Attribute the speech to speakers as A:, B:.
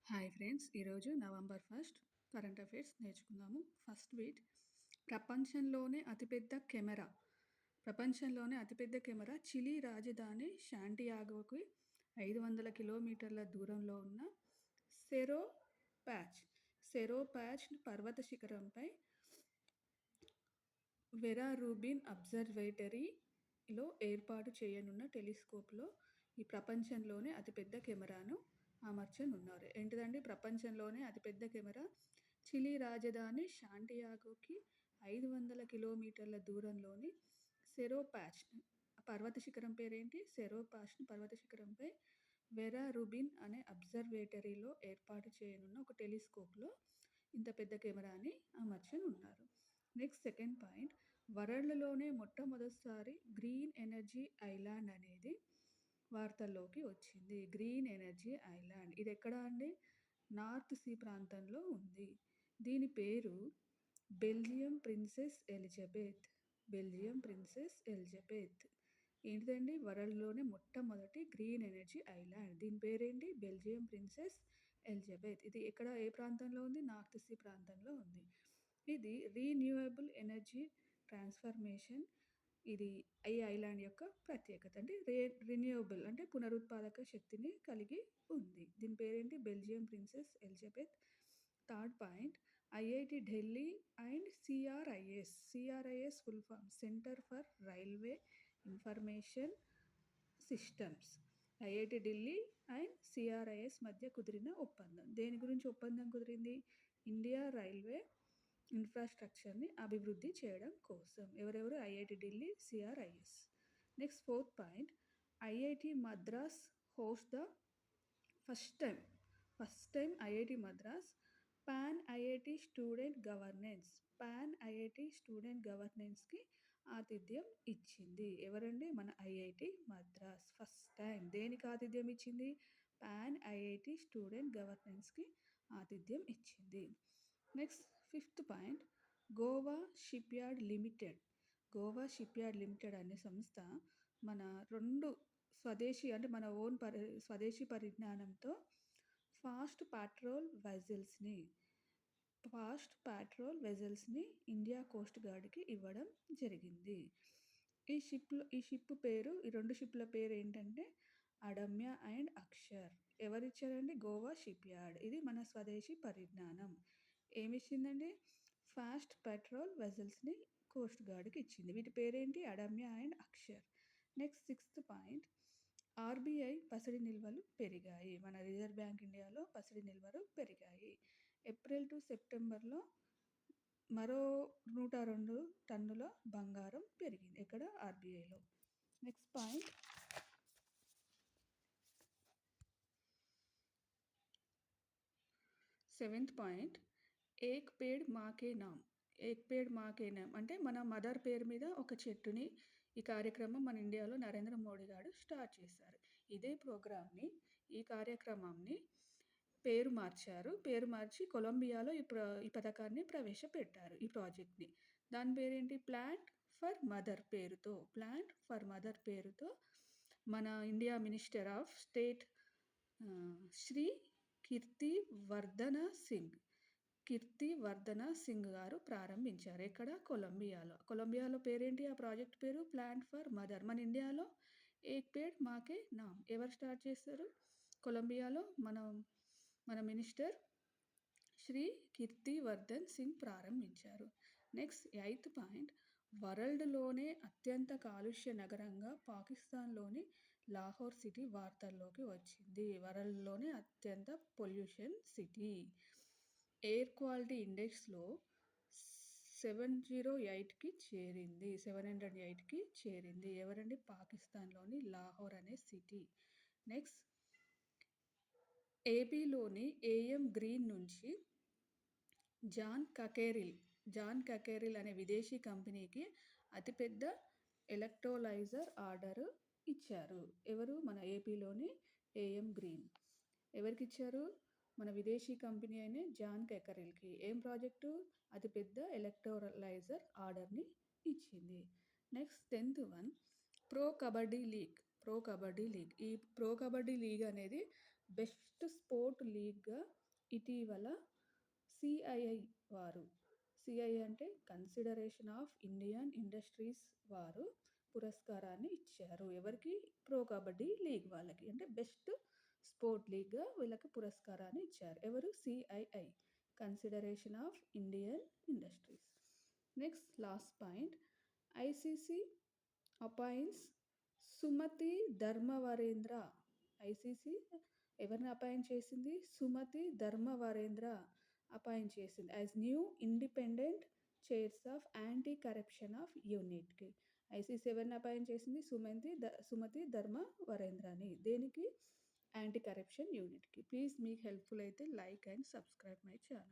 A: Hi friends, ఈరోజు November 1 current affairs నేర్చుకుందాము. First beat. ప్రపంచంలోనే అతిపెద్ద కెమెరా ప్రపంచంలోనే అతిపెద్ద కెమెరా చిలీ రాజధాని శాంటియాగోకి 500 కిలోమీటర్ల దూరంలో ఉన్న సెరో ప్యాచ్ సెరో ప్యాచ్ పర్వత శిఖరంపై వెరా రూబిన్ అబ్జర్వేటరీలో ఏర్పాటు చేయనున్న టెలిస్కోప్లో ఈ ప్రపంచంలోనే అతిపెద్ద కెమెరాను అమర్చనున్నారు. ఏంటిదండి? ప్రపంచంలోనే అతిపెద్ద కెమెరా చిలీ రాజధాని శాంటియాగోకి 500 కిలోమీటర్ల దూరంలోని సెరో ప్యాచ్ పర్వత శిఖరం పేరేంటి? సెరో ప్యాచ్ పర్వత శిఖరంపై వెరా రూబిన్ అనే అబ్జర్వేటరీలో ఏర్పాటు చేయనున్న ఒక టెలిస్కోప్లో ఇంత పెద్ద కెమెరాని అమర్చనున్నారు. Next second point. వరల్డ్‌లోనే మొట్టమొదటిసారి గ్రీన్ ఎనర్జీ ఐలాండ్ అనేది వార్తల్లోకి వచ్చింది. గ్రీన్ ఎనర్జీ ఐలాండ్ ఇది ఎక్కడ అండి? నార్త్ సీ ప్రాంతంలో ఉంది. దీని పేరు Belgium princess Elizabeth. Belgium princess Elizabeth. ఏంటిదండి? వరల్డ్‌లోనే మొట్టమొదటి గ్రీన్ ఎనర్జీ ఐలాండ్. దీని పేరేంటి? Belgium princess Elizabeth. ఇది ఎక్కడ, ఏ ప్రాంతంలో ఉంది? నార్త్ సీ ప్రాంతంలో ఉంది. ఇది రీన్యూవబుల్ ఎనర్జీ ట్రాన్స్ఫర్మేషన్. ఇది ఈ ఐలాండ్ యొక్క ప్రత్యేకత. అంటే రిన్యూవబుల్ అంటే పునరుత్పాదక శక్తిని కలిగి ఉంది. దీని పేరేంటి? Belgium princess Elizabeth. Third point. IIT Delhi and CRIS. CRIS full form centre for railway information systems. IIT Delhi and CRIS మధ్య కుదిరిన ఒప్పందం. దేని గురించి ఒప్పందం కుదిరింది? ఇండియా రైల్వే ఇన్ఫ్రాస్ట్రక్చర్ని అభివృద్ధి చేయడం కోసం. ఎవరెవరు? IIT Delhi, CRIS. Next fourth point. IIT Madras host the first time IIT Madras pan IIT student governance. Pan IIT student గవర్నెన్స్కి ఆతిథ్యం ఇచ్చింది. ఎవరండి? మన ఐఐటి మద్రాస్ ఫస్ట్ టైం దేనికి ఆతిథ్యం ఇచ్చింది? పాన్ ఐఐటి స్టూడెంట్ గవర్నెన్స్కి ఆతిథ్యం ఇచ్చింది. Next fifth point. Goa shipyard limited. Goa shipyard limited అనే సంస్థ మన 2 స్వదేశీ అంటే మన ఓన్ స్వదేశీ పరిజ్ఞానంతో ఫాస్ట్ పాట్రోల్ వెజల్స్ని ఇండియా కోస్ట్ గార్డ్కి ఇవ్వడం జరిగింది. ఈ షిప్ పేరు, ఈ 2 షిప్ల పేరు ఏంటంటే అడమ్య అండ్ అక్షర్. ఎవరిచ్చారండి? గోవా షిప్యార్డ్. ఇది మన స్వదేశీ పరిజ్ఞానం. ఏమిచ్చిందండి? ఫాస్ట్ పెట్రోల్ వెజల్స్ని కోస్ట్ గార్డ్కి ఇచ్చింది. వీటి పేరేంటి? Adamya and Akshar. Next sixth point. RBI పసిడి నిల్వలు పెరిగాయి. మన రిజర్వ్ బ్యాంక్ ఇండియాలో పసిడి నిల్వలు పెరిగాయి. ఏప్రిల్ టు సెప్టెంబర్లో మరో 102 టన్నుల బంగారం పెరిగింది. ఎక్కడ? ఆర్బీఐలో. Next point. Seventh point. ఏక్ పేడ్ మాకే నామ్. ఏక్ పేడ్ మాకే నామ్ అంటే మన మదర్ పేరు మీద ఒక చెట్టుని ఈ కార్యక్రమం మన ఇండియాలో నరేంద్ర మోడీ గారు స్టార్ట్ చేశారు. ఇదే ప్రోగ్రామ్ని, ఈ కార్యక్రమాన్ని పేరు మార్చారు. పేరు మార్చి కొలంబియాలో ఈ పథకాన్ని ప్రవేశపెట్టారు, ఈ ప్రాజెక్ట్ని. దాని పేరేంటి? ప్లాంట్ ఫర్ మదర్ పేరుతో. ప్లాంట్ ఫర్ మదర్ పేరుతో మన India minister of state Shri Kirtivardhan Singh గారు ప్రారంభించారు. ఎక్కడ? కొలంబియాలో. కొలంబియాలో పేరేంటి? ఆ ప్రాజెక్ట్ పేరు ప్లాంట్ ఫర్ మదర్. మన ఇండియాలో ఏక్ పేడ్ మాకే నామ్. ఎవరు స్టార్ట్ చేస్తారు? కొలంబియాలో మన మినిస్టర్ శ్రీ కీర్తివర్ధన్ సింగ్ ప్రారంభించారు. Next eighth point. వరల్డ్‌లోనే అత్యంత కాలుష్య నగరంగా పాకిస్తాన్‌లోని లాహోర్ సిటీ వార్తల్లోకి వచ్చింది. వరల్డ్‌లోనే అత్యంత పొల్యూషన్ సిటీ. ఎయిర్ క్వాలిటీ ఇండెక్స్లో 708కి చేరింది. 708కి చేరింది. ఎవరండి? పాకిస్తాన్‌లోని లాహోర్ అనే సిటీ. నెక్స్ట్ ఏపీలోని ఏఎం గ్రీన్ నుంచి జాన్ కకేరిల్ అనే విదేశీ కంపెనీకి అతిపెద్ద ఎలక్ట్రోలైజర్ ఆర్డర్ ఇచ్చారు. ఎవరు? మన ఏపీలోని ఏఎం గ్రీన్. ఎవరికి ఇచ్చారు? మన విదేశీ కంపెనీ అయిన జాన్ కకేరిల్కి. ఏం ప్రాజెక్టు? అతిపెద్ద ఎలక్ట్రోలైజర్ ఆర్డర్ని ఇచ్చింది. Next 10th one. Pro kabaddi league. ఈ ప్రో కబడ్డీ లీగ్ అనేది బెస్ట్ స్పోర్ట్ లీగ్‌గా ఇటీవల సిఐఐ వారు, సిఐఐ అంటే కన్సిడరేషన్ ఆఫ్ ఇండియన్ ఇండస్ట్రీస్ వారు పురస్కారాన్ని ఇచ్చారు. ఎవరికి? ప్రో కబడ్డీ లీగ్ వాళ్ళకి. అంటే బెస్ట్ స్పోర్ట్ లీగ్‌గా వీళ్ళకి పురస్కారాన్ని ఇచ్చారు. ఎవరు? CII, consideration of Indian industries. Next last point, ICC appoints Sumathi Dharmawardena. ICC ఎవరిని అపాయింట్ చేసింది? సుమతి ధర్మవరేంద్ర అపాయింట్ చేసింది as new independent chairs of anti corruption of యూనిట్‌కి. ఐసీసీ ఎవరిని అపాయింట్ చేసింది? సుమతి ధర్మవరేంద్రని. దేనికి? యాంటీ కరప్షన్ యూనిట్‌కి. ప్లీజ్ మీకు హెల్ప్‌ఫుల్ అయితే like and subscribe my channel.